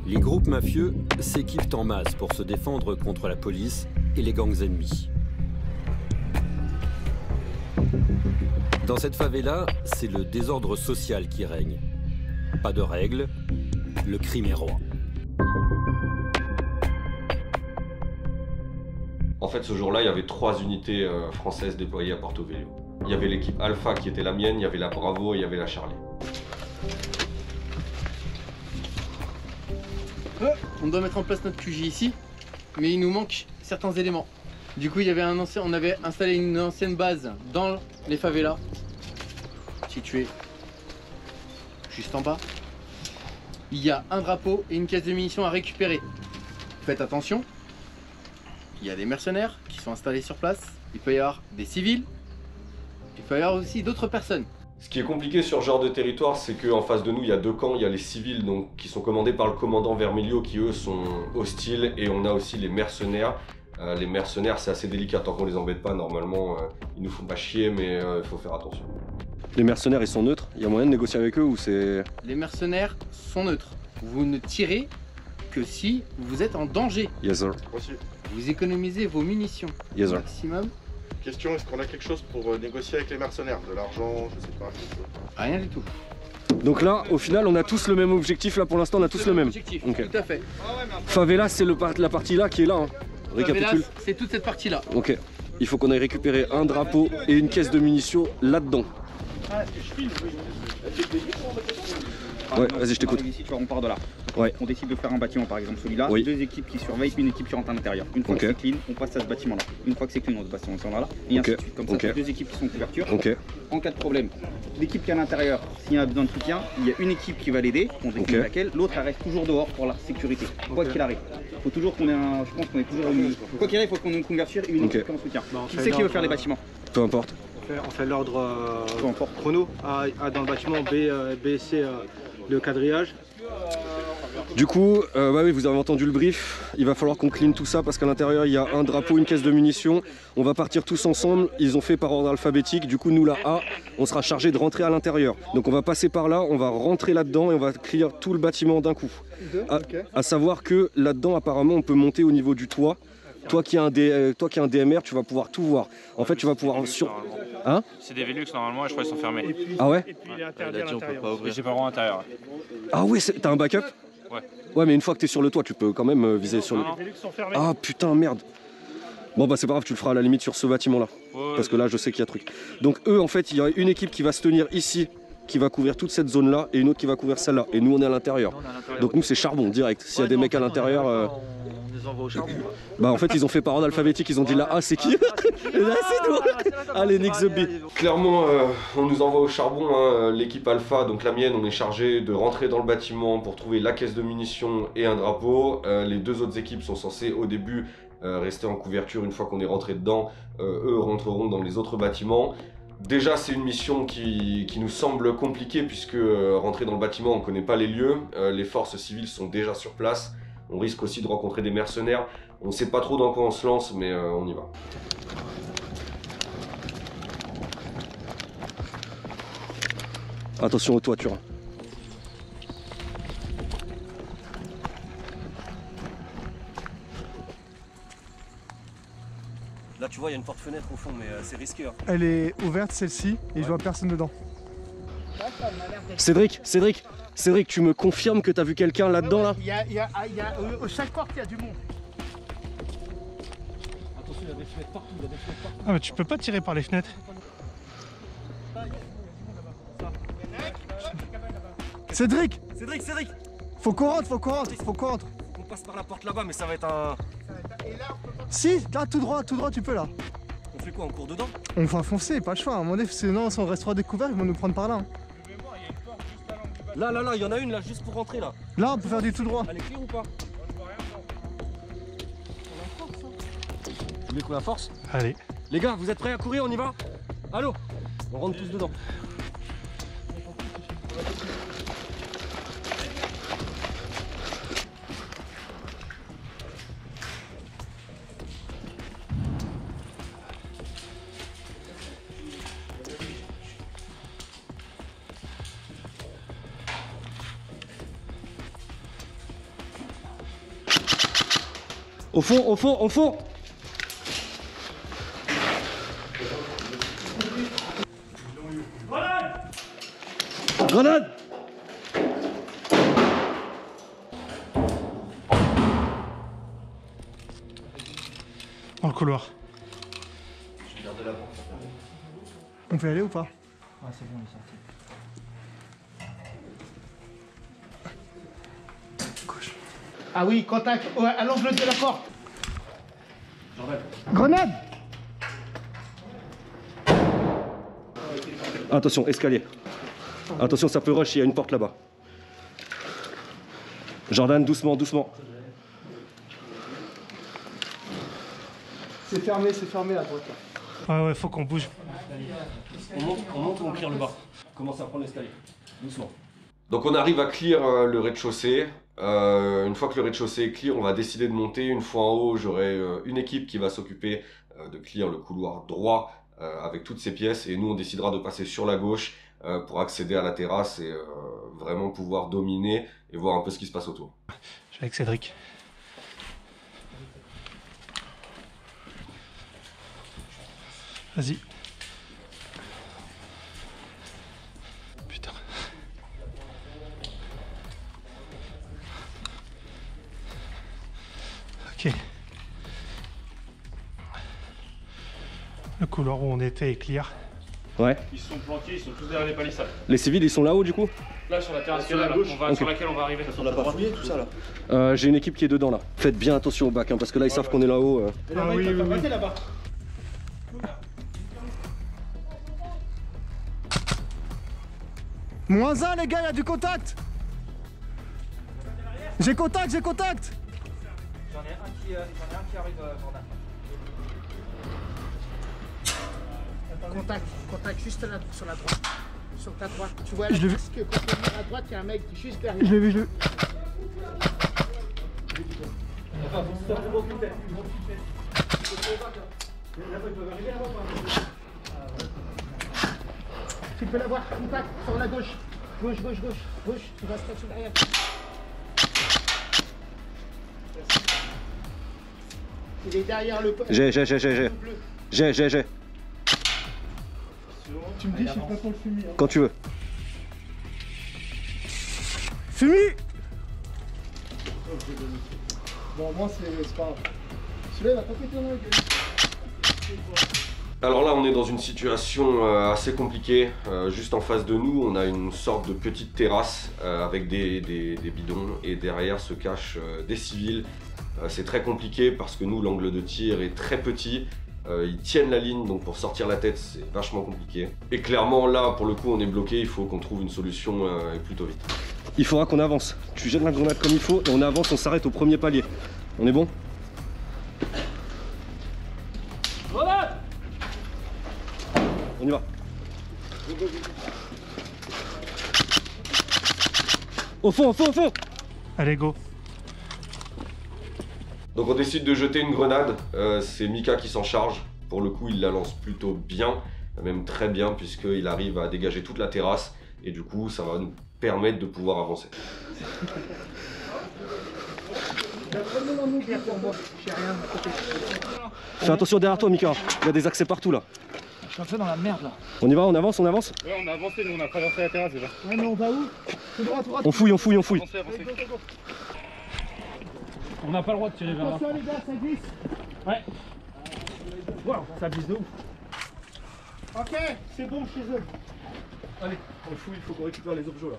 Les groupes mafieux s'équipent en masse pour se défendre contre la police et les gangs ennemis. Dans cette favela, c'est le désordre social qui règne. Pas de règles, le crime est roi. En fait, ce jour-là, il y avait 3 unités françaises déployées à Porto Velho. Il y avait l'équipe Alpha qui était la mienne, il y avait la Bravo et il y avait la Charlie. On doit mettre en place notre QG ici, mais il nous manque certains éléments. Du coup, on avait installé une ancienne base dans les favelas, située juste en bas. Il y a un drapeau et une caisse de munitions à récupérer. Faites attention, il y a des mercenaires qui sont installés sur place, il peut y avoir des civils, il peut y avoir aussi d'autres personnes. Ce qui est compliqué sur ce genre de territoire, c'est qu'en face de nous, il y a 2 camps. Il y a les civils donc, qui sont commandés par le commandant Vermelho qui eux sont hostiles, et on a aussi les mercenaires. Les mercenaires, c'est assez délicat tant qu'on les embête pas. Normalement, ils nous font pas chier, mais il faut faire attention. Les mercenaires, ils sont neutres? Il y a moyen de négocier avec eux ou c'est... Les mercenaires sont neutres. Vous ne tirez que si vous êtes en danger. Yes sir. Vous économisez vos munitions Yes sir. maximum. Question, est-ce qu'on a quelque chose pour négocier avec les mercenaires? De l'argent, je sais pas, quelque chose. Rien du tout. Donc là, au final, on a tous le même objectif. Là, pour l'instant, on a tous le même. Objectif, Okay. tout à fait. Favela, c'est la partie là qui est là. Hein. Récapitule. C'est toute cette partie-là. Ok. Il faut qu'on aille récupérer un drapeau et une caisse de munitions là-dedans. Ouais, vas-y, je t'écoute. Ici, tu vois, on part de là. Ouais. On décide de faire un bâtiment, par exemple celui-là. Oui. 2 équipes qui surveillent, une équipe qui rentre à l'intérieur. Une fois que c'est clean, on passe à ce bâtiment-là. Une fois que c'est clean, on se passe sur là. Et ainsi de suite. Comme ça, tu as 2 équipes qui sont en couverture. En cas de problème, l'équipe qui est à l'intérieur, s'il y a besoin de soutien, il y a une équipe qui va l'aider, on définit laquelle, l'autre elle reste toujours dehors pour la sécurité. Quoi qu'il arrive. Il faut toujours qu'on ait un. Je pense qu'on est toujours au milieu. Quoi qu'il arrive, il faut qu'on ait une couverture et une équipe en soutien. Qui c'est qui veut faire les bâtiments? Peu importe. On fait l'ordre chrono. A dans le bâtiment, B c'est le quadrillage. Du coup, bah oui, vous avez entendu le brief, il va falloir qu'on clean tout ça parce qu'à l'intérieur il y a un drapeau, une caisse de munitions. On va partir tous ensemble, ils ont fait par ordre alphabétique, du coup nous la A, on sera chargé de rentrer à l'intérieur. Donc on va passer par là, on va rentrer là-dedans et on va clear tout le bâtiment d'un coup. À savoir que là-dedans apparemment on peut monter au niveau du toit. Toi qui as un DMR, tu vas pouvoir tout voir. En fait, tu vas pouvoir sur... Hein? C'est des Velux normalement et je crois qu'ils sont fermés. Ah ouais? Et puis il est interdit à l'intérieur. J'ai pas le droit à l'intérieur. Ah ouais, t'as un backup? Ouais. Ouais, mais une fois que t'es sur le toit, tu peux quand même viser sur le... Les Velux sont fermés. Ah putain, merde. Bon bah c'est pas grave, tu le feras à la limite sur ce bâtiment là. Parce que là je sais qu'il y a truc. Donc eux en fait, il y a une équipe qui va se tenir ici, qui va couvrir toute cette zone là, et une autre qui va couvrir celle-là. Et nous on est à l'intérieur. Donc nous c'est charbon direct. S'il y a des mecs à l'intérieur... On les envoie au charbon. Bah en fait ils ont fait par ordre alphabétique, ils ont dit là ah c'est qui? Là c'est nous. Allez nique the beat. Clairement, on nous envoie au charbon, hein. L'équipe Alpha, donc la mienne, on est chargé de rentrer dans le bâtiment pour trouver la caisse de munitions et un drapeau. Les 2 autres équipes sont censées au début rester en couverture. Une fois qu'on est rentré dedans, eux rentreront dans les autres bâtiments. Déjà c'est une mission qui nous semble compliquée puisque rentrer dans le bâtiment on ne connaît pas les lieux, les forces civiles sont déjà sur place, on risque aussi de rencontrer des mercenaires, on ne sait pas trop dans quoi on se lance mais on y va. Attention aux toitures. Là tu vois il y a une porte-fenêtre au fond mais c'est risqué. Hein. Elle est ouverte celle-ci et je vois personne dedans. Cédric, tu me confirmes que t'as vu quelqu'un là-dedans là? Chaque porte il y a du monde. Attention, il y a des fenêtres partout, Ah mais tu peux pas tirer par les fenêtres. Cédric, faut qu'on rentre. On passe par la porte là-bas mais ça va être un... Si, là tout droit tu peux là. On fait quoi, on court dedans? On va foncer, pas le choix, à un moment donné, sinon on restera découvert, ils vont nous prendre par là. Hein. Là, il y en a une là, juste pour rentrer là. Là on peut faire du tout droit. Elle est clear ou pas? Tu veux qu'on la force? Allez. Les gars, vous êtes prêts à courir, on y va? Allô? On rentre tous dedans. Au fond, au fond, au fond. Grenade! Dans le couloir. Je vais garder la porte. On peut y aller ou pas? Ouais, c'est bon, il est sorti. Gauche. Ah oui, contact à l'angle de la porte. Grenade! Attention, escalier. Attention, ça peut rush, il y a une porte là-bas. Jordan, doucement, doucement. C'est fermé à droite là. Ouais, ouais, faut qu'on bouge. On monte ou on clear le bas. Commence à prendre l'escalier. Doucement. Donc on arrive à clear le rez-de-chaussée. Une fois que le rez-de-chaussée est clear, on va décider de monter. Une fois en haut, j'aurai une équipe qui va s'occuper de clear le couloir droit avec toutes ces pièces. Et nous, on décidera de passer sur la gauche pour accéder à la terrasse et vraiment pouvoir dominer et voir un peu ce qui se passe autour. Je suis avec Cédric. Vas-y. Putain. Ok. Le couloir où on était est clear. Ouais. Ils se sont planqués, ils sont tous derrière les palissades. Les civils, ils sont là-haut du coup? Là, sur la terrasse sur laquelle on va arriver. On n'a pas fouillé tout ça là? J'ai une équipe qui est dedans là. Faites bien attention au bac hein, parce que là ils savent qu'on est là-haut. Ah oui, oui, oui. là-bas. Moins 1 les gars, il y a du contact. J'ai contact, j'ai contact. J'en ai un qui arrive, Jordan. Contact juste là, sur la droite. Sur ta droite. Tu vois Je l'ai vu. que quand on est à droite, il y a un mec juste derrière. Je l'ai vu, je l'ai vu. Tu peux l'avoir, contact sur la gauche. Gauche, tu vas se cacher derrière. Il est derrière le... J'ai. Tu me dis, je suis pas pour le fumier. Quand tu veux. Fumi. Bon, moi c'est pas grave. Celui-là il va pas péter dans la gueule. Alors là, on est dans une situation assez compliquée. Juste en face de nous, on a une sorte de petite terrasse avec des bidons et derrière se cachent des civils. C'est très compliqué parce que nous, l'angle de tir est très petit. Ils tiennent la ligne, donc pour sortir la tête, c'est vachement compliqué. Et clairement, là, pour le coup, on est bloqué. Il faut qu'on trouve une solution et plutôt vite. Il faudra qu'on avance. Tu jettes la grenade comme il faut et on avance, on s'arrête au premier palier. On est bon? On y va. Au fond, au fond, au fond. Allez, go. Donc on décide de jeter une grenade. C'est Mika qui s'en charge. Pour le coup, il la lance plutôt bien, même très bien, puisqu'il arrive à dégager toute la terrasse. Et du coup, ça va nous permettre de pouvoir avancer. Fais attention derrière toi, Mika. Il y a des accès partout là. Je suis un peu dans la merde là. On y va, on avance, on avance. Ouais, on a avancé, nous on a traversé la terrasse déjà. Ouais, mais on va où? Tout droit, tout droit. On fouille, on fouille, on fouille. Avancez, avancez. On n'a pas le droit de tirer vers là. Attention les gars, ça glisse. Ouais. Waouh, ça glisse de ouf. Ok, c'est bon chez eux. Allez, on fouille, il faut qu'on récupère les objets là.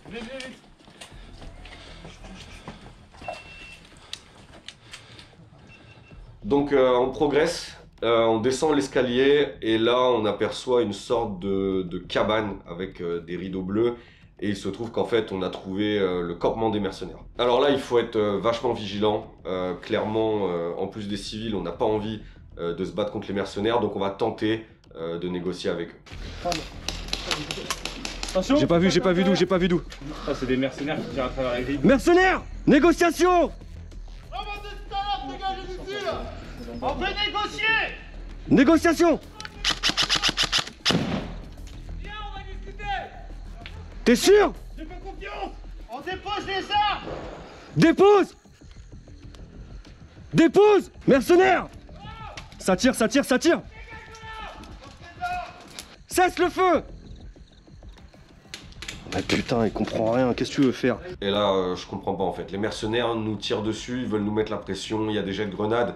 Vite, vite, vite. Donc on progresse, on descend l'escalier et là on aperçoit une sorte de cabane avec des rideaux bleus et il se trouve qu'en fait on a trouvé le campement des mercenaires. Alors là il faut être vachement vigilant, clairement en plus des civils on n'a pas envie de se battre contre les mercenaires donc on va tenter de négocier avec eux. J'ai pas vu d'où. Ça c'est des mercenaires qui tirent à travers les grilles. Mercenaires! Négociation! On peut négocier. Négociation! Viens, on va discuter. T'es sûr? J'ai pas confiance. dépose les armes. Dépose! Dépose! Mercenaires! Ça tire, ça tire, ça tire! Cesse le feu! Mais putain, il comprend rien, qu'est-ce que tu veux faire? Et là, je comprends pas en fait. Les mercenaires nous tirent dessus, ils veulent nous mettre la pression, il y a des jets de grenades.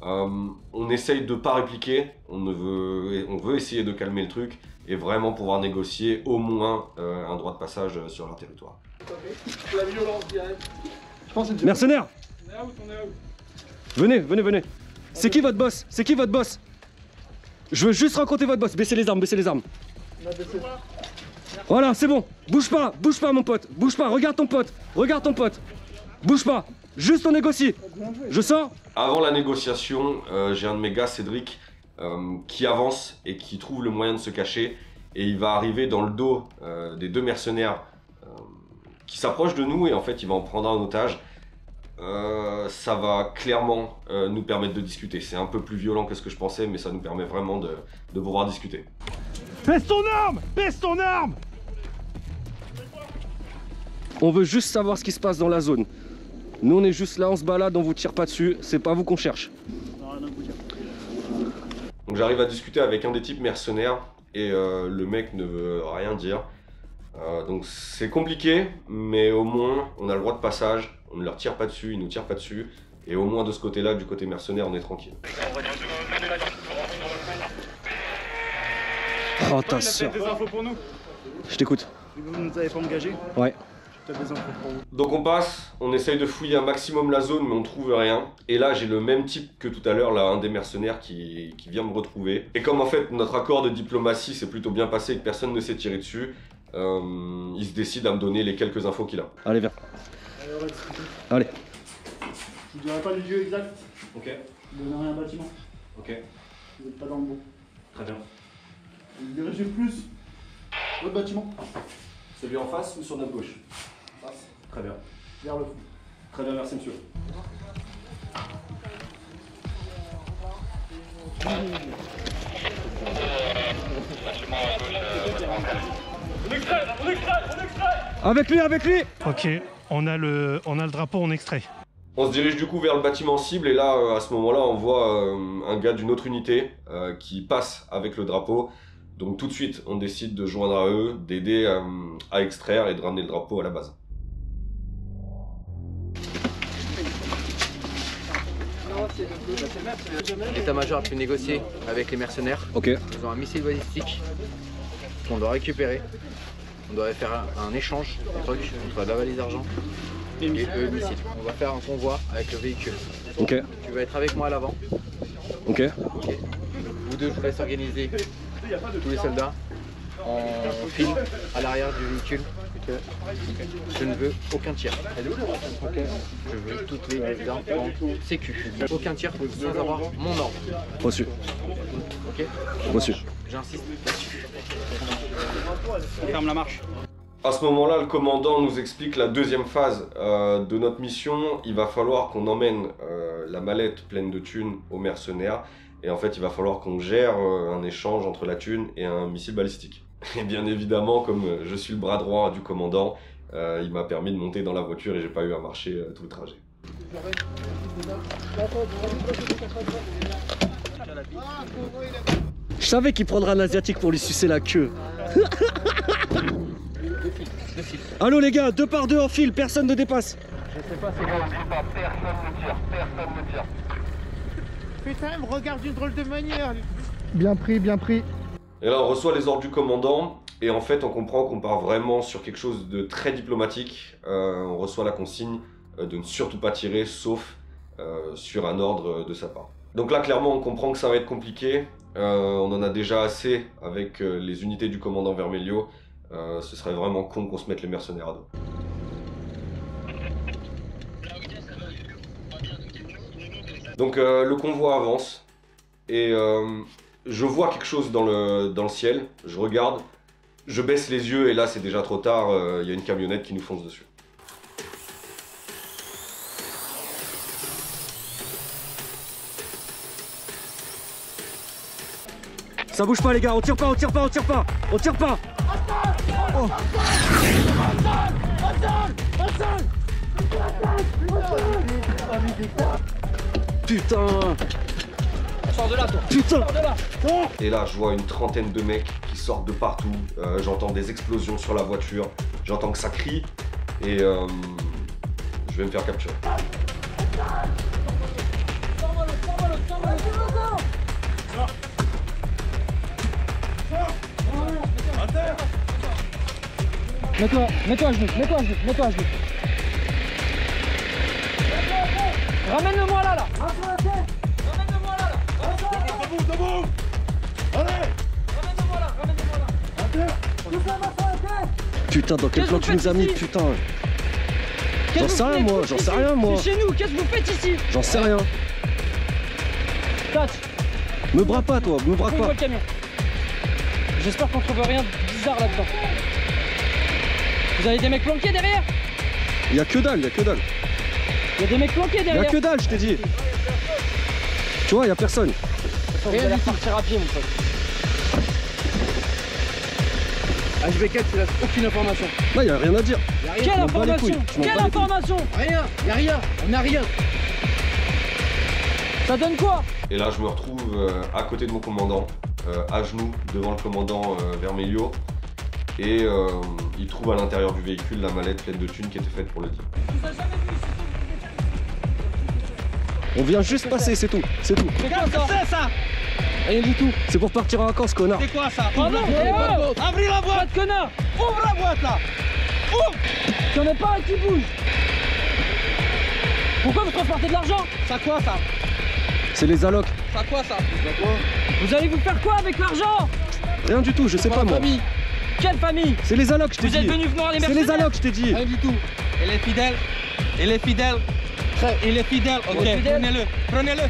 On essaye de pas répliquer, on veut essayer de calmer le truc et vraiment pouvoir négocier au moins un droit de passage sur leur territoire. La violence directe. Mercenaires! Venez, venez, venez. C'est qui votre boss? C'est qui votre boss? Je veux juste rencontrer votre boss. Baissez les armes, baissez les armes. Voilà, c'est bon. Bouge pas mon pote. Bouge pas, regarde ton pote. Regarde ton pote. Bouge pas. Juste on négocie. Je sors. Avant la négociation, j'ai un de mes gars, Cédric, qui avance et qui trouve le moyen de se cacher. Et il va arriver dans le dos des deux mercenaires qui s'approchent de nous et en fait il va en prendre un en otage. Ça va clairement nous permettre de discuter. C'est un peu plus violent que ce que je pensais, mais ça nous permet vraiment de pouvoir discuter. Baisse ton arme! Baisse ton arme! On veut juste savoir ce qui se passe dans la zone. Nous on est juste là, on se balade, on vous tire pas dessus, c'est pas vous qu'on cherche. Donc j'arrive à discuter avec un des types mercenaires et le mec ne veut rien dire. Donc c'est compliqué, mais au moins on a le droit de passage, on ne leur tire pas dessus, ils nous tirent pas dessus, et au moins de ce côté-là, du côté mercenaire, on est tranquille. Oh ta soeur. Des infos pour nous. Je t'écoute. Vous ne nous avez pas engagé? Ouais. T'as des infos pour vous. Donc on passe, on essaye de fouiller un maximum la zone, mais on trouve rien. Et là j'ai le même type que tout à l'heure, là, un des mercenaires qui vient me retrouver. Et comme en fait notre accord de diplomatie s'est plutôt bien passé et que personne ne s'est tiré dessus, il se décide à me donner les quelques infos qu'il a. Allez, viens. Allez, on va discuter. Allez. Je ne dirai pas le lieu exact. Ok. Vous donnez un bâtiment. Ok. Vous n'êtes pas dans le bon. Très bien. Vous dirigez plus. Votre bâtiment. Celui en face ou sur notre gauche? Face. Très bien. Vers le fond. Très bien, merci monsieur. Avec lui, avec lui. Ok, on a le drapeau en extrait. On se dirige du coup vers le bâtiment cible et là, à ce moment-là, on voit un gars d'une autre unité qui passe avec le drapeau. Donc tout de suite, on décide de joindre à eux, d'aider à extraire et de ramener le drapeau à la base. L'état-major a pu négocier avec les mercenaires. Ok. Ils ont un missile balistique qu'on doit récupérer. On doit faire un échange de trucs entre la valise d'argent et le missile. On va faire un convoi avec le véhicule. Ok. Tu vas être avec moi à l'avant. Ok. Ok. Vous deux, je vous laisse organiser tous les soldats en file à l'arrière du véhicule. Je ne veux aucun tir. Je veux toutes les armes en sécu. Aucun tir sans avoir mon ordre. Reçu. Ok. Reçu. J'insiste là-dessus. On ferme la marche. À ce moment-là, le commandant nous explique la deuxième phase de notre mission. Il va falloir qu'on emmène la mallette pleine de thunes aux mercenaires. Et en fait, il va falloir qu'on gère un échange entre la thune et un missile balistique. Et bien évidemment, comme je suis le bras droit du commandant, il m'a permis de monter dans la voiture et j'ai pas eu à marcher tout le trajet. Je savais qu'il prendra un asiatique pour lui sucer la queue. Allô les gars, 2 par 2 en file, personne ne dépasse. Je sais pas, c'est grave. Personne ne tire. Putain, me regarde d'une drôle de manière. Bien pris, bien pris. Et là, on reçoit les ordres du commandant et en fait, on comprend qu'on part vraiment sur quelque chose de très diplomatique. On reçoit la consigne de ne surtout pas tirer, sauf sur un ordre de sa part. Donc là, clairement, on comprend que ça va être compliqué. On en a déjà assez avec les unités du commandant Vermelio. Ce serait vraiment con qu'on se mette les mercenaires à dos. Donc le convoi avance et je vois quelque chose dans le ciel, je regarde, je baisse les yeux et là c'est déjà trop tard, il y a une camionnette qui nous fonce dessus. Ça bouge pas les gars, on tire pas, on tire pas, on tire pas, on tire pas. Putain. Sors de là, toi. Putain. Sors de là. Et là, je vois une trentaine de mecs qui sortent de partout. J'entends des explosions sur la voiture. J'entends que ça crie. Et je vais me faire capturer. Mets-toi à genoux, mets-toi à genoux, mets-toi à genoux. Ramène-le-moi là. Ramène-le-moi là. Debout. Allez. Ramène-le-moi là. Putain, dans quel plan tu nous as mis, putain. J'en sais rien moi, j'en sais rien moi. C'est chez nous, qu'est-ce que vous faites ici? J'en sais rien. Touch. Me braque pas toi, me braque pas. Le camion. J'espère qu'on trouve rien de bizarre là-dedans. Vous avez des mecs planqués derrière? Y'a que dalle, y'a que dalle. Y'a des mecs planqués derrière. Y'a que dalle, je t'ai dit. Tu vois, y'a personne. Vous allez repartir à pied, mon pote. HB4, il a aucune information. Là, y'a rien à dire. Quelle information? Quelle information? Rien, y'a rien, on a rien. Ça donne quoi? Et là, je me retrouve à côté de mon commandant, à genoux, devant le commandant Vermelho. Et il trouve à l'intérieur du véhicule la mallette pleine de thunes qui était faite pour le deal. On vient juste passer, c'est tout, c'est tout. C'est quoi ça? Rien du tout. C'est pour partir en vacances, connard. C'est quoi ça? Pardon, avrez la boîte, connard. Ouvre la boîte là. Ouvre. Y'en a pas un qui bouge. Pourquoi vous transportez de l'argent? Ça quoi ça? C'est les allocs. Ça quoi ça? Vous allez vous faire quoi avec l'argent? Rien du tout, je sais pas moi. Famille. Quelle famille? C'est les allocs, je t'ai dit. Vous êtes venu voir les mercenaires. C'est les allocs, je t'ai dit. Rien du tout. Il est fidèle. Il est fidèle. Il est fidèle, ok. Prenez-le. Prenez-le.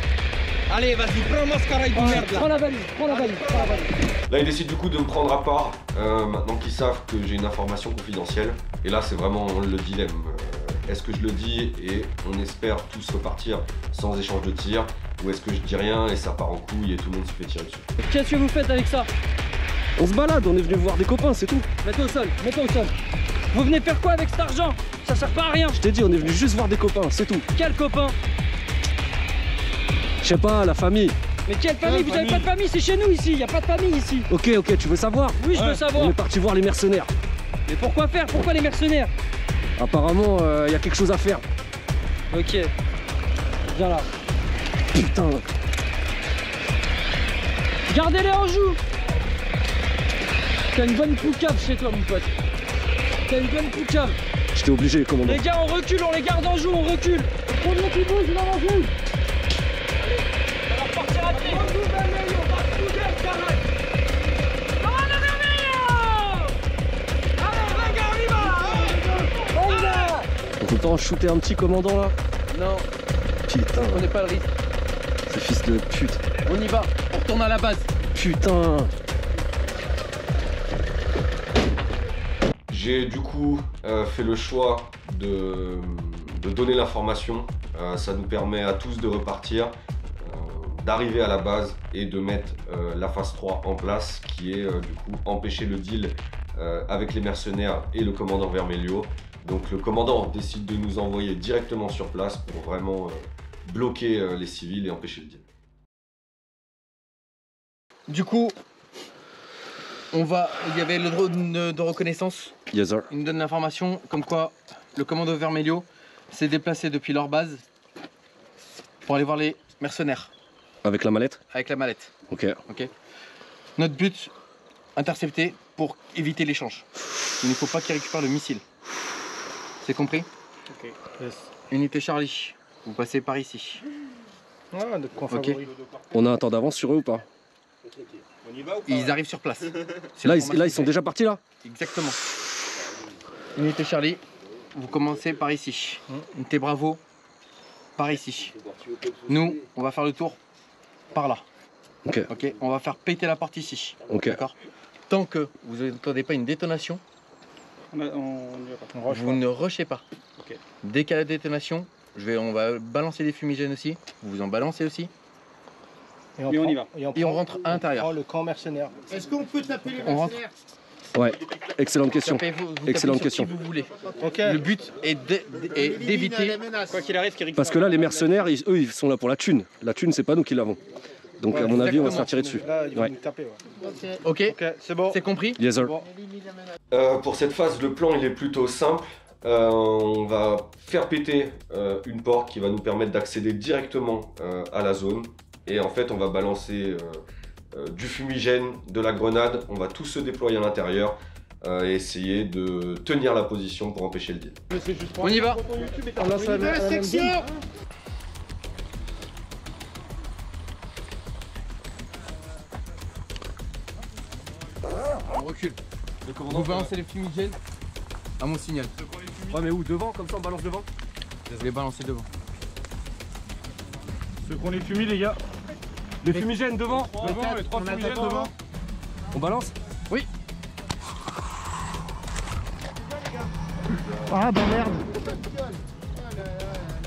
Allez, vas-y, prends Mascara et du merde là. Prends la valise, prends la valise, prends la valise. Là, ils décident du coup de me prendre à part, maintenant qu'ils savent que j'ai une information confidentielle. Et là, c'est vraiment le dilemme. Est-ce que je le dis et on espère tous repartir sans échange de tirs, ou est-ce que je dis rien et ça part en couille et tout le monde se fait tirer dessus? Qu'est-ce que vous faites avec ça? On se balade, on est venu voir des copains, c'est tout. Mets-toi au sol, mets-toi au sol. Vous venez faire quoi avec cet argent? Ça sert pas à rien. Je t'ai dit, on est venu juste voir des copains, c'est tout. Quel copain? Je sais pas, la famille. Mais quelle famille? Vous avez pas de famille, c'est chez nous ici, y a pas de famille ici. Ok, tu veux savoir? Oui, je veux savoir. On est parti voir les mercenaires. Mais pourquoi faire? Pourquoi les mercenaires? Apparemment, y a quelque chose à faire. Ok. Viens là. Putain. Gardez-les en joue. T'as une bonne poucave chez toi, mon pote. T'as une bonne poucave. J'étais obligé, commandant. Les gars, on recule, on les garde en joue, on recule. Combien qui bouge, là, en joue. On va repartir à pied. On peut pas en shooter un petit commandant là? Non. Putain. On n'est pas le risque. Ce fils de pute. On y va, on retourne à la base. Putain. J'ai du coup fait le choix de donner l'information. Ça nous permet à tous de repartir, d'arriver à la base et de mettre la phase 3 en place, qui est du coup empêcher le deal avec les mercenaires et le commandant Vermelho. Donc le commandant décide de nous envoyer directement sur place pour vraiment bloquer les civils et empêcher le deal. Du coup, il y avait le drone de reconnaissance. Yes sir. Il nous donne l'information comme quoi le commando Vermelho s'est déplacé depuis leur base pour aller voir les mercenaires. Avec la mallette? Avec la mallette. Ok. Notre but, intercepter pour éviter l'échange. Il ne faut pas qu'ils récupèrent le missile. C'est compris? Ok. Yes. Unité Charlie, vous passez par ici. Ah, de quoi favori. On a un temps d'avance sur eux ou pas? On y va ou pas? Ils arrivent sur place. Là, ils sont déjà partis là? Exactement. Unité Charlie, vous commencez par ici. Unité Bravo, par ici. Nous, on va faire le tour par là. Ok. On va faire péter la porte ici. Ok. D'accord. Tant que vous n'entendez pas une détonation, vous ne rushez pas. Okay. Dès qu'il y a la détonation, on va balancer des fumigènes aussi. Vous en balancez aussi. Et on y va. Et on rentre à l'intérieur. Le camp mercenaire. Est-ce qu'on peut taper les On rentre. mercenaires? Ouais, excellente question. Excellente question. Vous voulez. Le but est d'éviter, quoi qu'il arrive, parce que là, les mercenaires, eux, ils sont là pour la thune. La thune, c'est pas nous qui l'avons. Donc, à mon avis, on va se faire tirer dessus. Là, ils vont nous taper. Ok, c'est bon. C'est compris? Yes, sir. Pour cette phase, le plan il est plutôt simple. On va faire péter une porte qui va nous permettre d'accéder directement à la zone. Et en fait, on va balancer du fumigène, de la grenade. On va tous se déployer à l'intérieur et essayer de tenir la position pour empêcher le deal. On y va. On lance la section. On recule. Vous balancez les fumigènes à mon signal. Ouais, mais où? Devant? Comme ça, on balance devant? Vous les balancez devant. Ceux qu'on les fumis, les gars. Les fumigènes devant? Devant, les 3 fumigènes devant. On balance? Oui. Ah bah merde.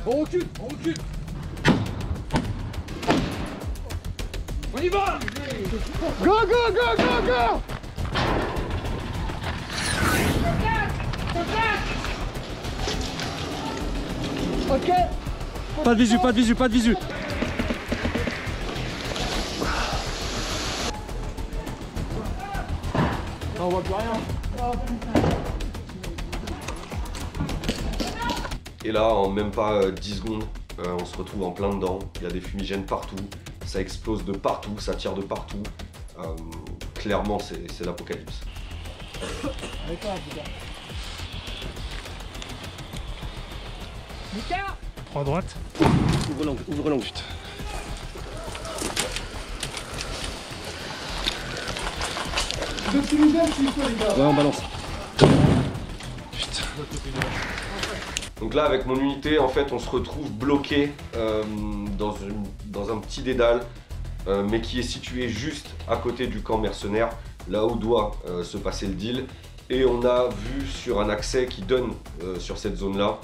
On recule, on recule. On y va. Go, go, go, go, go. Ok. Pas de visu, pas de visu, pas de visu. On voit plus rien. Et là, en même pas 10 secondes, on se retrouve en plein dedans. Il y a des fumigènes partout, ça explose de partout, ça tire de partout. Clairement, c'est l'apocalypse. Prends à droite. Ouvre l'angle, vite. Ouais, on balance. Donc là, avec mon unité, en fait, on se retrouve bloqué dans un petit dédale, mais qui est situé juste à côté du camp mercenaire, là où doit se passer le deal. Et on a vu sur un accès qui donne sur cette zone-là.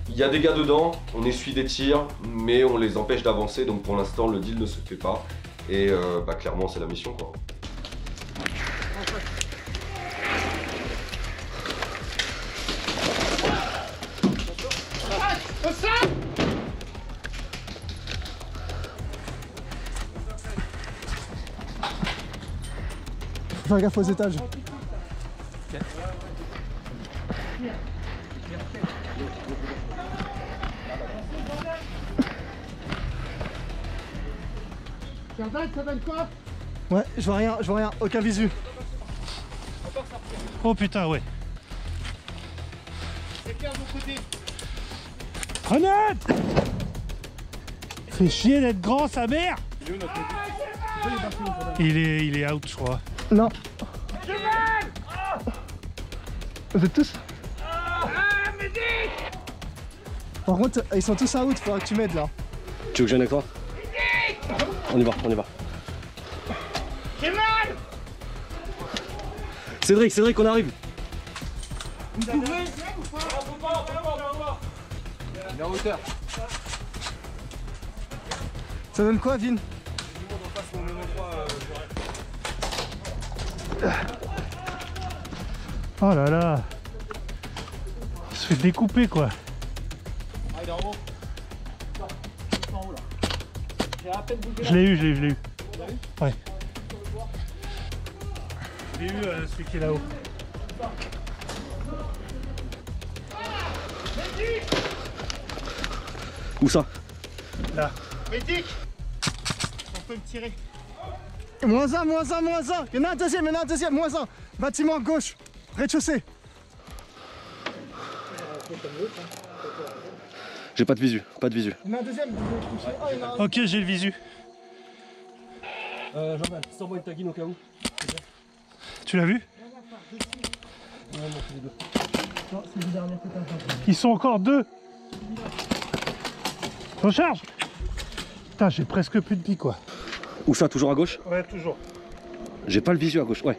Il y a des gars dedans, on essuie des tirs, mais on les empêche d'avancer, donc pour l'instant, le deal ne se fait pas. Et clairement, c'est la mission, quoi. Fais gaffe aux étages. Ça donne quoi? Ouais, je vois rien, aucun visu. Oh putain, ouais. C'est clair de mon côté. Grenade! Fait chier d'être grand, sa mère! Il est out, je crois. Non. Vous êtes tous? Par contre, ils sont tous out, faudra que tu m'aides là. Tu veux que je vienne avec toi? On y va, on y va. J'ai mal! Cédric, on arrive. Vous pouvez? Il est en hauteur. Ça donne quoi, Vin? Oh là là. Il se fait découper, quoi. Ah, il est en haut. En haut là. J'ai à peine bougé. Je l'ai eu. Ouais. J'ai eu celui qui est là-haut. Où ça? Là. Médic! On peut me tirer. Moins un. Il y en a un deuxième, moins un. Bâtiment à gauche, rez-de-chaussée. J'ai pas de visu, Il y en a un deuxième. Ok, j'ai le visu. Jordan, sors-moi une taguine au cas où. Tu l'as vu? Non, c'est les deux. Non, c'est le dernier que t'as. Ils sont encore deux. Recharge. Putain, j'ai presque plus de billes, quoi. Où ça, toujours à gauche? Ouais, toujours. J'ai pas le visu à gauche, ouais.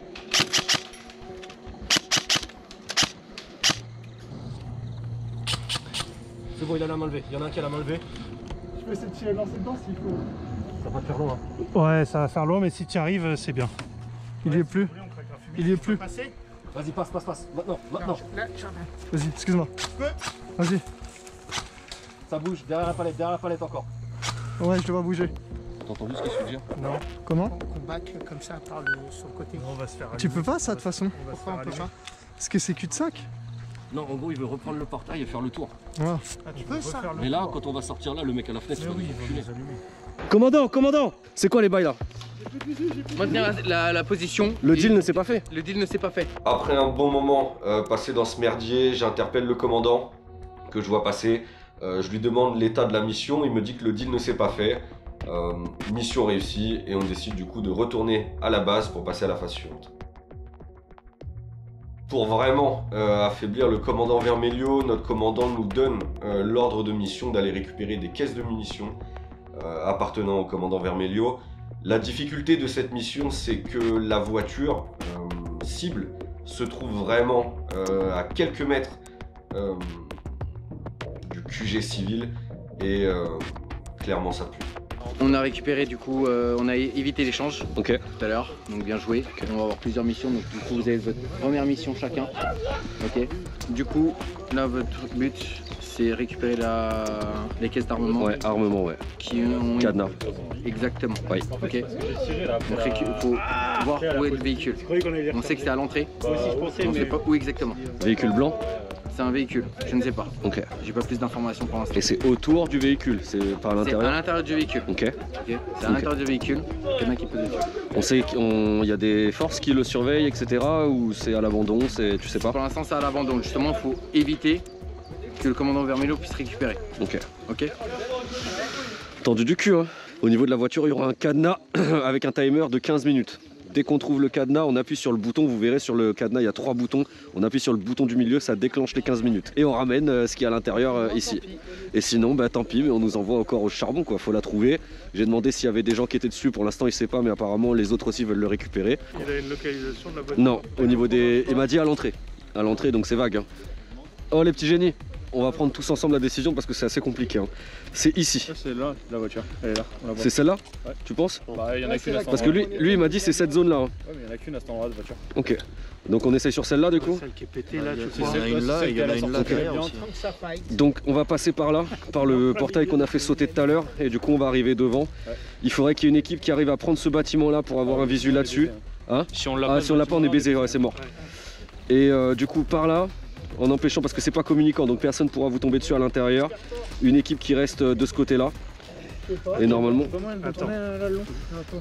C'est bon, il a la main levée. Il y en a un qui a la main levée. Je peux essayer de tirer lancer dedans s'il faut. Ça va te faire loin. Ouais, ça va faire loin, mais si tu y arrives, c'est bien. Il y est plus. On craque un Il y est plus. Vas-y, passe. Maintenant. Vas-y, excuse-moi. Vas-y. Ça bouge, derrière la palette encore. Ouais, je te vois bouger. T'as entendu ce qu'il se dit? Non. Comment? On combat comme ça sur le côté. On va se faire tu peux pas ça de toute façon? Pourquoi on peut pas? Parce que c'est cul-de-sac. Non, en gros, il veut reprendre le portail et faire le tour. Ouais. Tu peux ça? Mais là, quand on va sortir là, le mec à la fenêtre, il va nous allumer. Commandant, c'est quoi les bails là? Maintenir la position. Le deal ne s'est pas fait. Le deal ne s'est pas fait. Après un bon moment passé dans ce merdier, j'interpelle le commandant que je vois passer. Je lui demande l'état de la mission, il me dit que le deal ne s'est pas fait. Mission réussie et on décide du coup de retourner à la base pour passer à la phase suivante. Pour vraiment affaiblir le commandant Vermelio, notre commandant nous donne l'ordre de mission d'aller récupérer des caisses de munitions appartenant au commandant Vermelio. La difficulté de cette mission, c'est que la voiture cible se trouve vraiment à quelques mètres du QG civil et clairement ça pue. On a récupéré du coup, on a évité l'échange tout à l'heure, donc bien joué. On va avoir plusieurs missions, donc du coup vous avez votre première mission chacun. Ok. Du coup, là votre but c'est récupérer les caisses d'armement. Ouais, armement, ouais. Qui ont cadenas. Exactement. Oui. Ok. Donc il faut voir où est le véhicule. On sait que c'est à l'entrée. On ne sait pas où exactement. Véhicule blanc? C'est un véhicule, je ne sais pas. Ok. J'ai pas plus d'informations pour l'instant. Et c'est autour du véhicule, c'est par l'intérieur? C'est à l'intérieur du véhicule. Ok. C'est à l'intérieur du véhicule, quelqu'un qui peut dessus. On sait qu'il y a des forces qui le surveillent, etc. Ou c'est à l'abandon, tu sais pas? Pour l'instant c'est à l'abandon, justement il faut éviter que le commandant Vermelio puisse récupérer. Ok. Ok. Tendu du cul, hein. Au niveau de la voiture, il y aura un cadenas avec un timer de 15 minutes. Dès qu'on trouve le cadenas, on appuie sur le bouton, vous verrez sur le cadenas il y a 3 boutons, on appuie sur le bouton du milieu, ça déclenche les 15 minutes. Et on ramène ce qui est à l'intérieur ici. Et sinon, bah tant pis, mais on nous envoie encore au charbon quoi, faut la trouver. J'ai demandé s'il y avait des gens qui étaient dessus, pour l'instant il sait pas, mais apparemment les autres aussi veulent le récupérer. Il a une localisation de la voiture? Non, au niveau des... Il m'a dit à l'entrée. À l'entrée, donc c'est vague. Hein. Oh les petits génies, on va prendre tous ensemble la décision parce que c'est assez compliqué. Hein. C'est ici. C'est là la voiture, elle est là. C'est celle-là? Ouais. Tu penses? Bah il y en a qu'une à cet endroit. Parce que lui il m'a dit c'est cette zone là. Hein. Ouais mais il y en a qu'une à cet endroit de voiture. Ok. Donc on essaye sur celle-là du coup? Celle qui est pétée là, tu vois. Il y en a une là et il y en a une là derrière aussi. Donc on va passer par là, par le portail qu'on a fait sauter tout à l'heure et du coup on va arriver devant. Il faudrait qu'il y ait une équipe qui arrive à prendre ce bâtiment là pour avoir un visu là-dessus. Hein? Si on l'a pas on est baisé, ouais c'est mort. Et du coup par là, en empêchant, parce que c'est pas communicant donc personne pourra vous tomber dessus à l'intérieur, une équipe qui reste de ce côté là. Et normalement. Attends.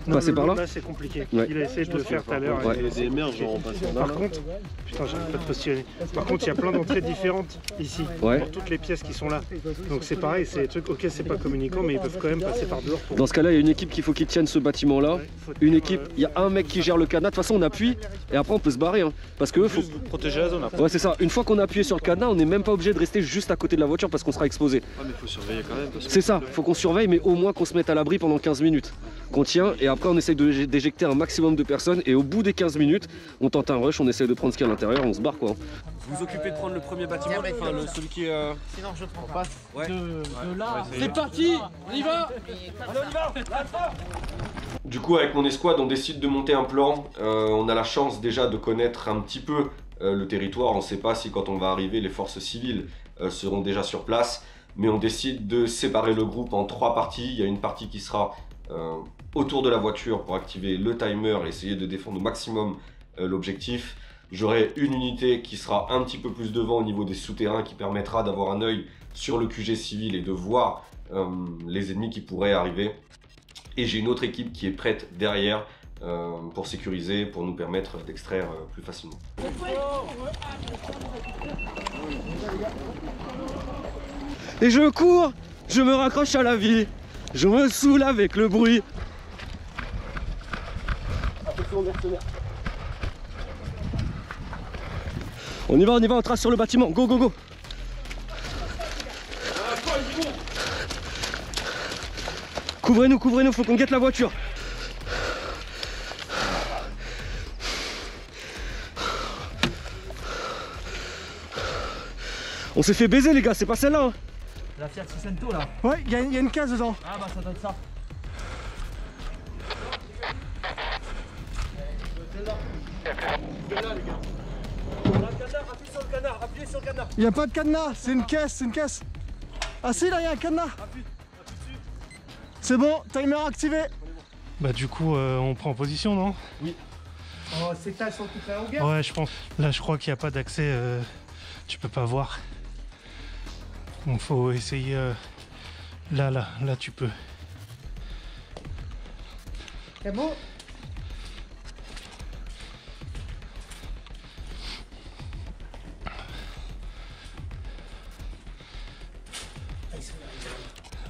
Passer par là? Là c'est compliqué. Ouais. Il a essayé de le faire tout à l'heure. Ouais. Il y a des émerges en passant Par contre, putain j'arrive pas de positionner. Par contre il y a plein d'entrées différentes ici. Ouais. Pour toutes les pièces qui sont là. Donc c'est pareil, c'est des trucs, ok c'est pas communicant mais ils peuvent quand même passer par dehors. Dans ce cas là il y a une équipe qu'il faut qu'ils tiennent ce bâtiment là. Une équipe, il y a un mec qui gère le cadenas. De toute façon on appuie et après on peut se barrer. Hein, parce que faut protéger la zone après. Ouais c'est ça, une fois qu'on a appuyé sur le cadenas on n'est même pas obligé de rester juste à côté de la voiture parce qu'on sera exposé. Ouais mais faut surveiller quand même. C'est ça, faut qu'on surveille mais au moins qu'on se mette à l'abri pendant 15 minutes. Qu'on tient et après on essaye d'éjecter un maximum de personnes et au bout des 15 minutes on tente un rush, on essaye de prendre ce qu'il y a à l'intérieur, on se barre quoi. Vous vous occupez de prendre le premier bâtiment, enfin celui qui est... Sinon je prends pas. Ouais. De là. C'est parti, on y va. Du coup avec mon escouade on décide de monter un plan. On a la chance déjà de connaître un petit peu le territoire. On ne sait pas si quand on va arriver les forces civiles seront déjà sur place. Mais on décide de séparer le groupe en 3 parties. Il y a une partie qui sera autour de la voiture pour activer le timer et essayer de défendre au maximum l'objectif. J'aurai une unité qui sera un petit peu plus devant au niveau des souterrains qui permettra d'avoir un œil sur le QG civil et de voir les ennemis qui pourraient arriver. Et j'ai une autre équipe qui est prête derrière pour sécuriser, pour nous permettre d'extraire plus facilement. Et je cours, je me raccroche à la vie, je me saoule avec le bruit. On y va, on trace sur le bâtiment, go go go. Couvrez-nous, faut qu'on guette la voiture. On s'est fait baiser les gars, c'est pas celle-là hein. La Fiat Cento là. Ouais, il y a une case dedans. Ah bah ça donne ça. Il n'y a pas de cadenas, c'est une caisse, c'est une caisse. Ah si, là il y a un cadenas. C'est bon, timer activé. Bah du coup, on prend position, non? Oui. Oh, ces tailles sont toutes la longueur. Ouais, je pense. Là, je crois qu'il n'y a pas d'accès, tu peux pas voir. Donc faut essayer... Là, tu peux. C'est bon.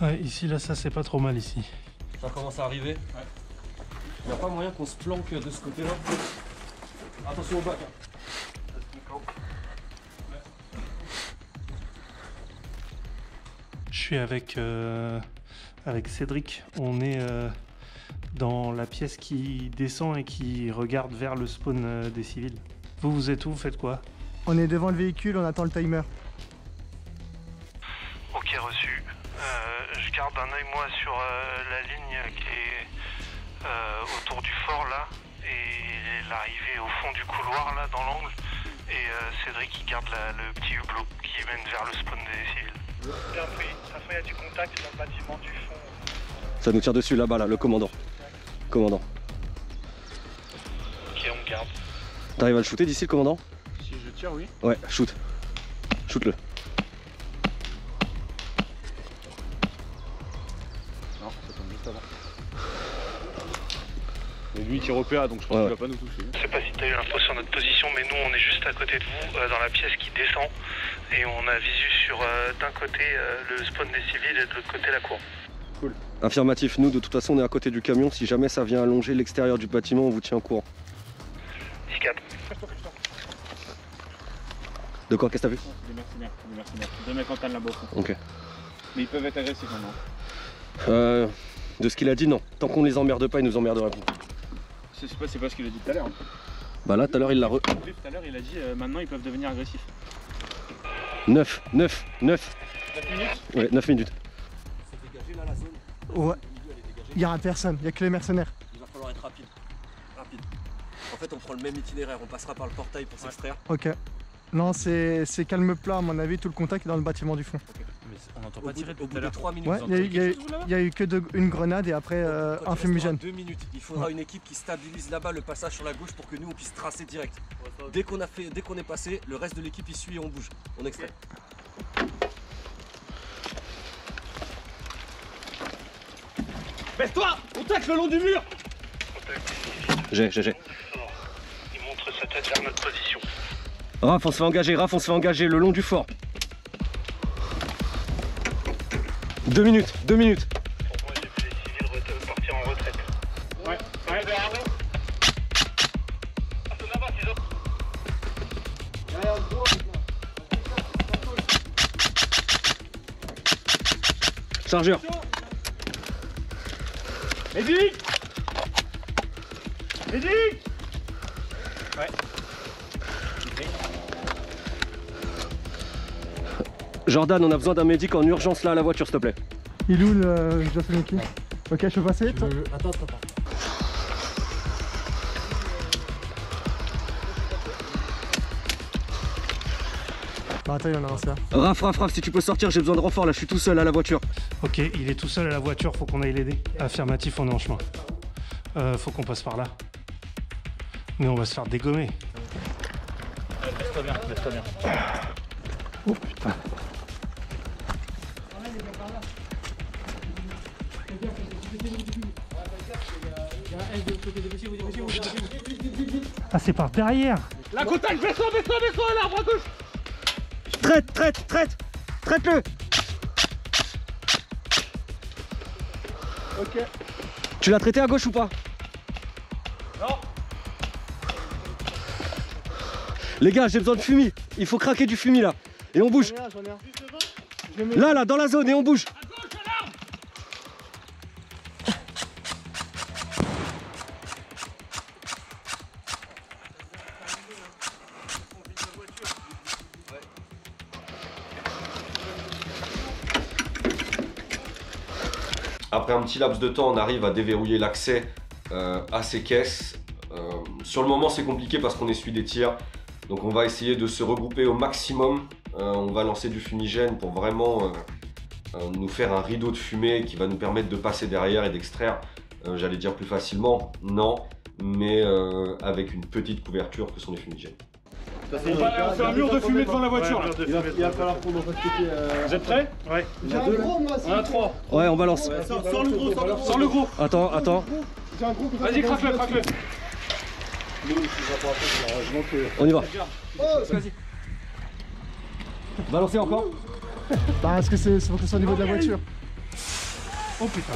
Ouais, ici, là, ça, c'est pas trop mal, ici. Ça commence à arriver. Ouais. Il n'y a pas moyen qu'on se planque de ce côté-là. Attention au bac. Je suis avec Cédric. On est dans la pièce qui descend et qui regarde vers le spawn des civils. Vous êtes où? Vous faites quoi? On est devant le véhicule, on attend le timer. Ok, reçu. Je garde un œil moi sur la ligne qui est autour du fort là et l'arrivée au fond du couloir là dans l'angle et Cédric qui garde le petit hublot qui mène vers le spawn des civils. Bien pris. Après il y a du contact dans le bâtiment du fond. Ça nous tire dessus là-bas là, le commandant. Commandant. Ok, on garde. T'arrives à le shooter d'ici le commandant? Si je tire, oui. Ouais, shoot. Shoot-le. Et lui il tire au PA donc je pense qu'il va pas nous toucher. Je sais pas si tu as eu l'info sur notre position mais nous on est juste à côté de vous dans la pièce qui descend et on a visu sur d'un côté le spawn des civils et de l'autre côté la cour. Cool. Affirmatif, nous de toute façon on est à côté du camion, si jamais ça vient allonger l'extérieur du bâtiment on vous tient au courant. 10-4. De quoi? Qu'est-ce que t'as vu? Des mercenaires. 2 mecs en canne là-bas. Ok. Mais ils peuvent être agressifs maintenant. De ce qu'il a dit, non. Tant qu'on les emmerde pas, ils nous emmerderaient pas. C'est pas ce qu'il a dit tout à l'heure. Bah là, tout à l'heure, il l'a Tout à l'heure, il a dit maintenant ils peuvent devenir agressifs. 9 minutes? Ouais, 9 minutes. C'est dégagé là la zone? Ouais. Il n'y aura personne, il n'y a que les mercenaires. Il va falloir être rapide. En fait, on prend le même itinéraire, on passera par le portail pour s'extraire. Ok. Non, c'est calme plat, à mon avis, tout le contact est dans le bâtiment du fond. Okay. Mais on n'entend pas tirer au bout de 3 minutes. Ouais, il y a eu que une grenade et après un fumigène. 2 minutes. Il faudra une équipe qui stabilise là-bas le passage sur la gauche pour que nous on puisse tracer direct. Dès qu'on est passé, le reste de l'équipe il suit et on bouge. On extrait. Baisse-toi! On tacle le long du mur! J'ai. Il montre sa tête vers notre position. Raph, on se fait engager le long du fort. 2 minutes. Pour moi, j'ai vu les civils partir en retraite. Ouais, vers nous. Là-bas, ciseaux. Chargeur. Médic! Ouais. Jordan, on a besoin d'un médic en urgence là à la voiture, s'il te plaît. Il est où le Jocelyn? Ok, je peux passer? Attends. Bah attends, il y en a un, ça. Raph, si tu peux sortir, j'ai besoin de renfort là, je suis tout seul à la voiture. Ok, il est tout seul à la voiture, faut qu'on aille l'aider. Affirmatif, on est en chemin. Faut qu'on passe par là. Mais on va se faire dégommer. Laisse-toi bien. Oh putain. Ah, c'est par derrière. La contact, baisse-toi à l'arbre à gauche. Traite-le. Ok. Tu l'as traité à gauche ou pas? Non. Les gars, j'ai besoin de fumier. Il faut craquer du fumier là. Et on bouge. J'en ai un. Là, dans la zone et on bouge. Après un petit laps de temps, on arrive à déverrouiller l'accès à ces caisses. Sur le moment c'est compliqué parce qu'on essuie des tirs, donc on va essayer de se regrouper au maximum. On va lancer du fumigène pour vraiment nous faire un rideau de fumée qui va nous permettre de passer derrière et d'extraire, j'allais dire plus facilement, non, mais avec une petite couverture que sont les fumigènes. On fait un mur de fumée devant la voiture. Ouais, là. Il va falloir qu'on en fasse péter. Vous êtes prêts? Ouais. J'ai un gros, moi, on a 3. Ouais, on balance. Ouais, sors le gros, sors le gros. Attends. J'ai un gros. Vas-y, craque-le. On y va. Oh, vas-y. Balancez encore. Parce que c'est faut que ce soit au niveau de la voiture. Oh putain.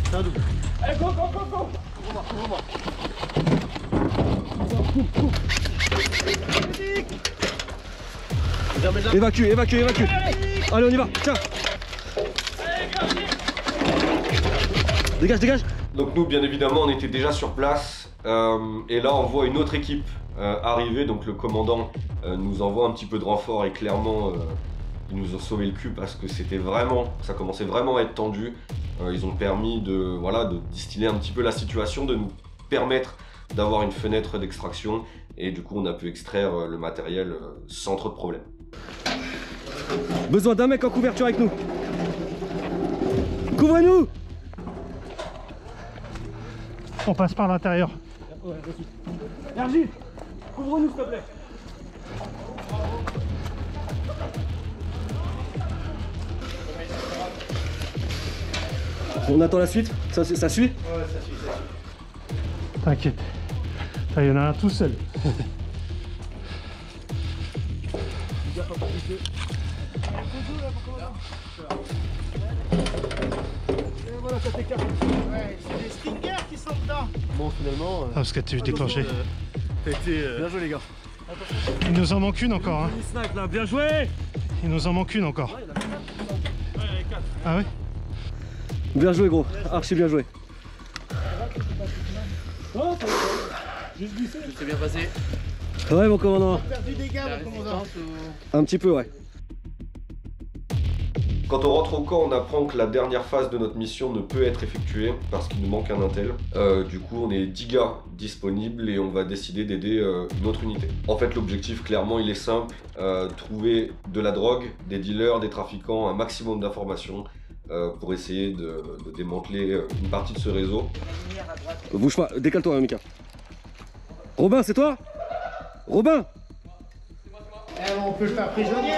C'est un double. Allez, go. Évacue. Allez, on y va. Tiens. Dégage. Donc nous, bien évidemment, on était déjà sur place. Et là, on voit une autre équipe arriver. Donc le commandant nous envoie un petit peu de renfort et clairement, ils nous ont sauvé le cul parce que ça commençait vraiment à être tendu. Ils ont permis de distiller un petit peu la situation, de nous permettre d'avoir une fenêtre d'extraction et du coup on a pu extraire le matériel sans trop de problèmes. Besoin d'un mec en couverture avec nous. Couvrez-nous. On passe par l'intérieur. Ergie, couvre-nous s'il te plaît. On attend la suite. Ça suit? Ouais, ça suit. T'inquiète. Il y en a un tout seul. Voilà, ça t'écarte. Ouais, c'est des stingers qui sont dedans. Bon, finalement. Parce que tu déclenché. T'as été. Bien joué, les gars. Il nous en manque une encore. Hein. Snack là, bien joué. Il nous en manque une encore. Ouais, il y en a 4. Ah ouais? Bien joué, gros. Archi bien joué. Oh, juste glissé. Tout s'est bien passé. Ouais, mon commandant. Perdu des gars, mon commandant. Un petit peu, ouais. Quand on rentre au camp, on apprend que la dernière phase de notre mission ne peut être effectuée parce qu'il nous manque un intel. Du coup, on est 10 gars disponibles et on va décider d'aider une autre unité. En fait, l'objectif, clairement, il est simple. Trouver de la drogue, des dealers, des trafiquants, un maximum d'informations pour essayer de démanteler une partie de ce réseau. Bouge pas, décale-toi, Mika. Robin, c'est toi? Robin! On peut le faire prisonnier.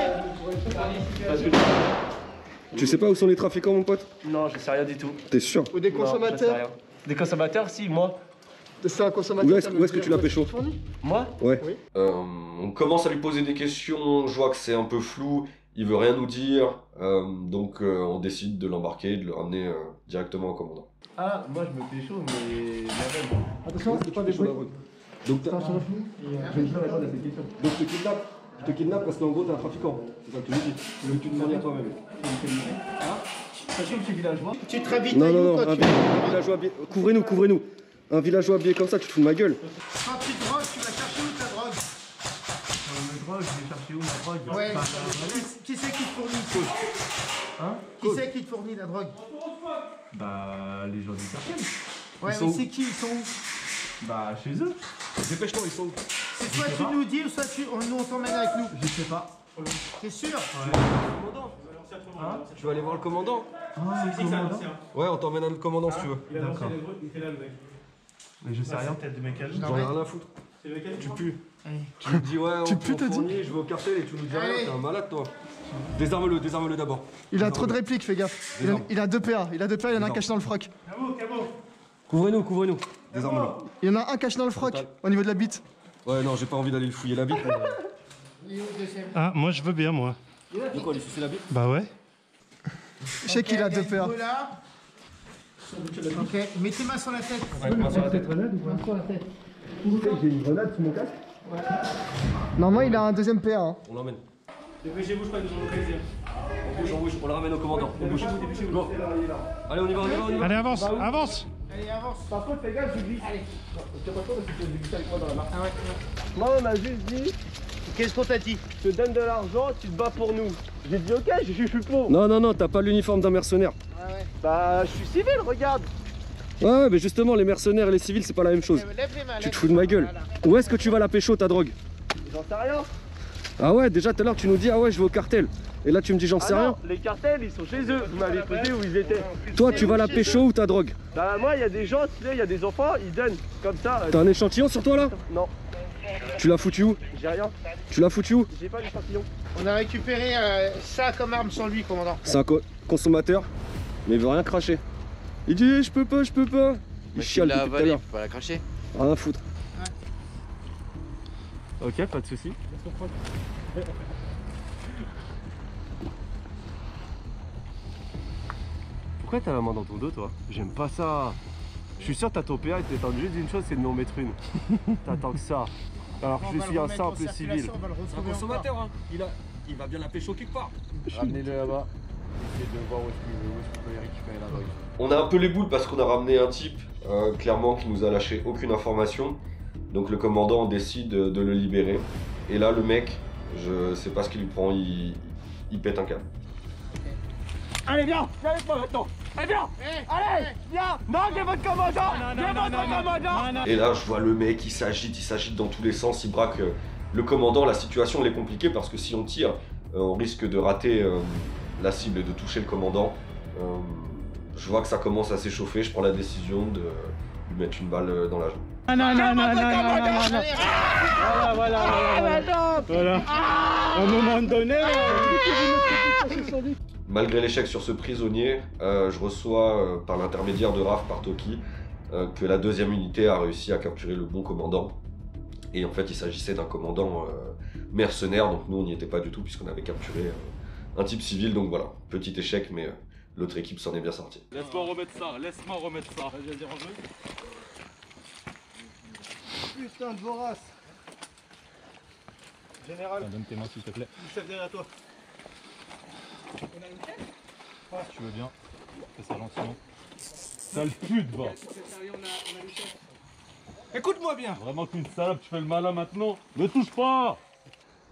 Tu sais pas où sont les trafiquants, mon pote? Non, je sais rien du tout. T'es sûr? Ou des consommateurs? Des consommateurs, si, moi. C'est un consommateur. Où est-ce que tu l'as pécho? Moi? Ouais. Oui. On commence à lui poser des questions, je vois que c'est un peu flou, il veut rien nous dire, donc on décide de l'embarquer, de le ramener directement au commandant. Ah, moi je me pécho, mais... Attention, c'est pas des bruits. Donc je te kidnappe parce qu'en gros t'es un trafiquant. C'est ça que je dis. Je veux que tu te fournis à toi-même. Sachant que je suis villageois. Tu te ravitailles Non, quand un villageois habillé. Couvrez-nous. Un villageois habillé comme ça, tu te fous de ma gueule. Quand tu drogues, tu vas chercher où ta drogue? Ma drogue, je vais chercher où ma drogue? Ouais. Qui c'est qui te fournit? Hein? Qui c'est qui te fournit la drogue? Bah, les gens du quartier. Ouais, mais c'est qui? Ils sont où? Bah, chez eux. Dépêche-toi, ils sont où? C'est soit tu nous dis ou soit nous on t'emmène avec nous. Je sais pas. T'es sûr? Hein? Tu vas aller voir le commandant? Ah, c'est ça, Ouais, on t'emmène à le commandant si tu veux. D'accord. Mais je sais rien. J'en ai rien à foutre. Tu pues. Tu me dis ouais, on fournit, je vais au cartel et tu nous dis rien, t'es un malade toi. Désarme-le d'abord. Il a trop de répliques, fais gaffe. Il a 2 PA, il y en a un caché dans le froc. Couvrez-nous. Désarme-le. Il y en a un caché dans le froc, au niveau de la bite. Ouais, non, j'ai pas envie d'aller le fouiller la bite. Ah, moi je veux bien, moi. De quoi, lui sucer la bite? Bah ouais. Je sais qu'il a 2 PA. Ok, mets tes mains sur la tête. Ouais, main sur la tête. Sur la tête. J'ai une grenade sous mon casque. Normalement, il a un deuxième PA. Hein. On l'emmène. Dépêchez-vous, je crois qu'ils nous ont localisé. On bouge, on le ramène au commandant. On bouge. Go. Allez, on y va. Allez, avance. Allez, avance. Par contre, fais gaffe, je glisse. Allez. Tu pas trop parce que tu glisses avec moi dans la marque. Ah ouais. Moi, on m'a juste dit. Qu'est-ce qu'on t'a dit? Je te donne de l'argent, tu te bats pour nous. J'ai dit ok, je suis pour. Non, t'as pas l'uniforme d'un mercenaire. Ah ouais. Bah, je suis civil, regarde. Ouais, mais justement, les mercenaires et les civils, c'est pas la même chose. Tu te fous de ma gueule. Où est-ce que tu vas la pécho, ta drogue? J'en sais rien. Ah ouais, déjà tout à l'heure, tu nous dis, ah ouais, je vais au cartel. Et là, tu me dis, j'en sais rien. Les cartels, ils sont chez eux. Vous m'avez écouté où ils étaient. Toi, tu vas la pécho ou ta drogue? Bah, moi, il y a des gens, il y a des enfants, ils donnent comme ça. T'as un échantillon sur toi là? Non. Tu l'as foutu où? J'ai rien. Tu l'as foutu où? J'ai pas d'échantillon. On a récupéré ça comme arme sur lui, commandant. C'est un consommateur, mais il veut rien cracher. Il dit, je peux pas, je peux pas. Il chiale depuis tout à l'heure. Faut pas la cracher. Rien à foutre. Ok, pas de soucis. Pourquoi t'as la main dans ton dos, toi? J'aime pas ça. Je suis sûr que t'as ton PA et t'attends juste d'une chose, c'est de m'en mettre une. T'attends que ça. Alors que je suis un simple civil. C'est un consommateur, hein. Il va bien la pécho quelque part. Ramenez-le là-bas. Essayez de voir où est-ce qu'on peut y récupérer la drogue. On a un peu les boules parce qu'on a ramené un type, clairement, qui nous a lâché aucune information. Donc le commandant décide de le libérer. Et là, le mec, je sais pas ce qu'il lui prend, il pète un câble. Allez, viens avec moi maintenant. Allez, viens. Allez, viens. Non, j'ai votre commandant. J'ai votre commandant. Et là, je vois le mec, il s'agite dans tous les sens, il braque le commandant. La situation, elle est compliquée parce que si on tire, on risque de rater la cible et de toucher le commandant. Je vois que ça commence à s'échauffer, je prends la décision de lui mettre une balle dans la joue. Voilà. À un moment donné. Malgré l'échec sur ce prisonnier, je reçois par l'intermédiaire de Raph par Toki que la deuxième unité a réussi à capturer le bon commandant. Et en fait, il s'agissait d'un commandant mercenaire, donc nous on n'y était pas du tout puisqu'on avait capturé un type civil. Donc voilà, petit échec, mais l'autre équipe s'en est bien sortie. Laisse-moi remettre ça, laisse-moi remettre ça. Vas-y, range-le. Putain de vorace. Général. Donne tes mains s'il te plaît. Chef derrière toi. Tu veux bien. Fais ça gentiment. Sale pute, va. Écoute-moi bien. Vraiment qu'une salope, tu fais le malin maintenant. Ne touche pas.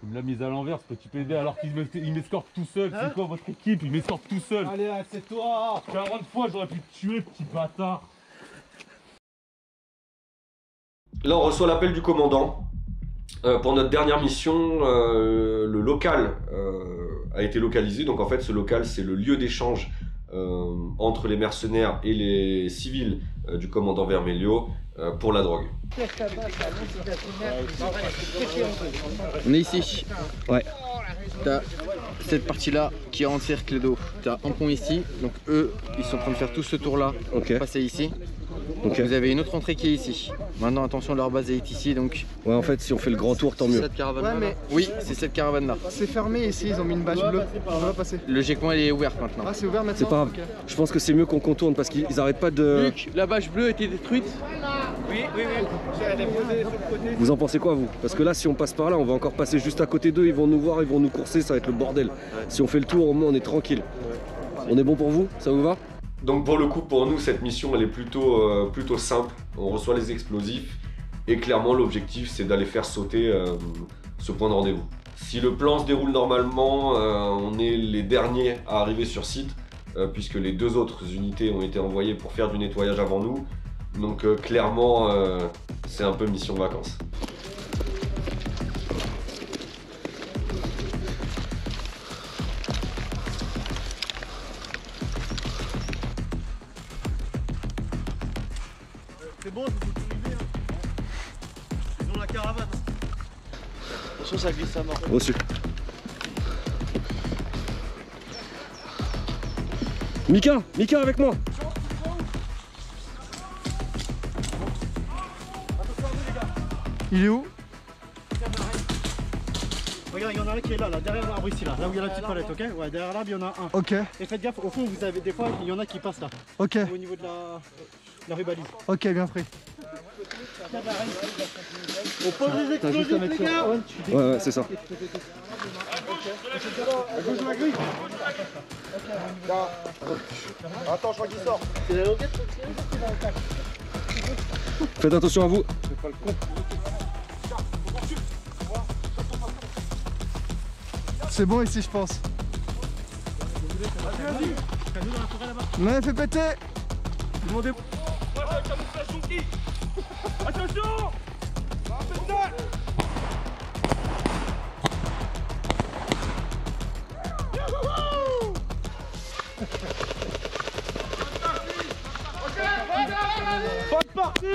Il me l'a mise à l'envers, ce petit PD, alors qu'il m'escorte tout seul. C'est quoi votre équipe? Il m'escorte tout seul. Allez, c'est toi. 40 fois, j'aurais pu te tuer, petit bâtard. Là, on reçoit l'appel du commandant. Pour notre dernière mission, le local a été localisé. Donc en fait, ce local, c'est le lieu d'échange entre les mercenaires et les civils du commandant Vermelho pour la drogue. On est ici. Ouais. T'as cette partie-là qui est encerclée d'eau. T'as un pont ici, donc eux, ils sont en train de faire tout ce tour-là pour passer ici. Okay. Vous avez une autre entrée qui est ici. Maintenant, attention, leur base est ici, donc... Ouais, en fait, si on fait le grand tour, tant mieux. Cette caravane-là. Ouais, mais... Oui, c'est cette caravane-là. C'est fermé ici, ils ont mis une bâche bleue. On va passer. Le G-coin, il est ouvert maintenant. Ah, c'est ouvert maintenant. C'est pas grave. Okay. Je pense que c'est mieux qu'on contourne parce qu'ils arrêtent pas de... Luc, la bâche bleue a été détruite? Oui. Elle est posée de l'autre côté. Vous en pensez quoi, vous? Parce que là, si on passe par là, on va encore passer juste à côté d'eux, ils vont nous voir, ils vont nous courser, ça va être le bordel. Si on fait le tour, au moins, on est tranquille. On est bon pour vous? Ça vous va? Donc pour le coup, pour nous, cette mission, elle est plutôt simple. On reçoit les explosifs et clairement, l'objectif, c'est d'aller faire sauter ce point de rendez-vous. Si le plan se déroule normalement, on est les derniers à arriver sur site puisque les deux autres unités ont été envoyées pour faire du nettoyage avant nous. Donc clairement, c'est un peu mission vacances. C'est bon, c'est utilisé. Ils ont la caravane. Attention, ça glisse à mort. Reçu. Mika avec moi. Il est où? Regarde, il y en a un qui est là, derrière l'arbre ici, là où il y a la petite palette, ok? Ouais, derrière l'arbre, il y en a un. Ok. Et faites gaffe, au fond, vous avez des fois, il y en a qui passent là. Ok. Au niveau de la rubalise. Ok, bien pris. On pose les explosifs, les gars! Ouais, c'est ça. Bouge ma grille. Attends, je crois qu'il sort. Faites attention à vous. C'est pas le con. C'est bon ici, je pense. Vas-y. Ouais, fais péter. Demandez. Attention! Bonne partie,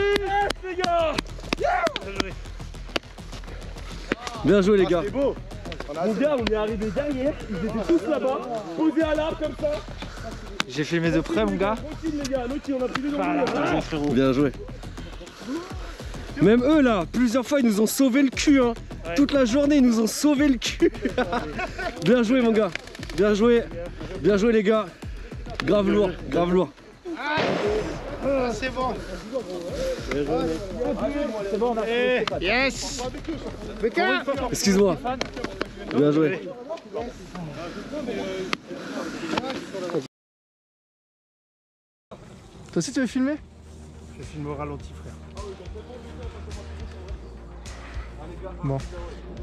les gars! Bien joué les gars. C'est beau. Mon gars, on est arrivé derrière, ils étaient tous là-bas, posés à l'arbre comme ça. J'ai filmé de près mon gars. Tranquille les gars, l'autre on a pris les dents. Bien joué. Même eux là, plusieurs fois ils nous ont sauvé le cul hein. Ouais. Toute la journée ils nous ont sauvé le cul. Bien joué mon gars. Bien joué. Bien joué les gars. Grave lourd, grave lourd. C'est bon. C'est bon, on a fait. Yes. Excuse-moi. Bien joué. Toi aussi tu veux filmer? Je filme au ralenti frère. Bon.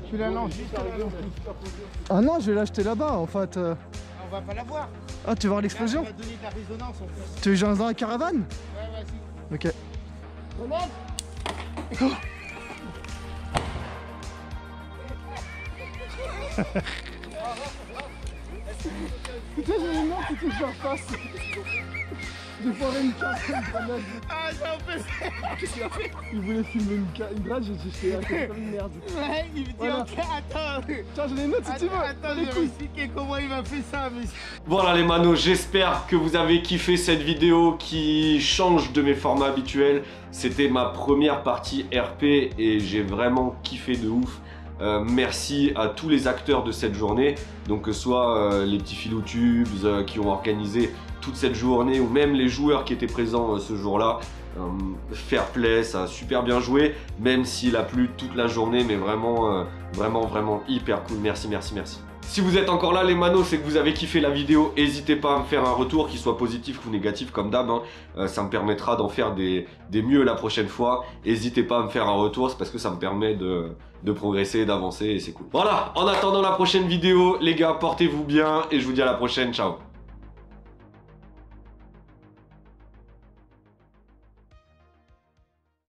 Tu la lances juste à la. Ah non, je vais l'acheter là-bas en fait. On va pas la voir. Ah, tu veux voir l'explosion? On va donner de la résonance en plus. Tu veux que j'en dans la caravane? Ouais, vas-y. Ok. Grenade. Putain, j'avais marre que je leur fasse. J'ai foiré une grenade. Ah, ça en fait. Qu'est-ce qu'il a fait? Il voulait filmer une grenade, j'ai fait comme une merde. Ouais, il me dit voilà. ok, attends. Tiens, j'en ai une autre si tu veux. Attends, je vais expliquer comment il m'a fait ça. Mais... Voilà les manos, j'espère que vous avez kiffé cette vidéo qui change de mes formats habituels. C'était ma première partie RP et j'ai vraiment kiffé de ouf. Merci à tous les acteurs de cette journée, donc que ce soit les petits Philotubes qui ont organisé toute cette journée ou même les joueurs qui étaient présents ce jour-là. Fair play, ça a super bien joué, même s'il a plu toute la journée, mais vraiment, vraiment hyper cool. Merci, merci, merci. Si vous êtes encore là les manos, c'est que vous avez kiffé la vidéo, n'hésitez pas à me faire un retour, qu'il soit positif ou négatif comme d'hab, hein. Ça me permettra d'en faire des mieux la prochaine fois. N'hésitez pas à me faire un retour, c'est parce que ça me permet de progresser, d'avancer et c'est cool. Voilà, en attendant la prochaine vidéo, les gars, portez-vous bien et je vous dis à la prochaine, ciao.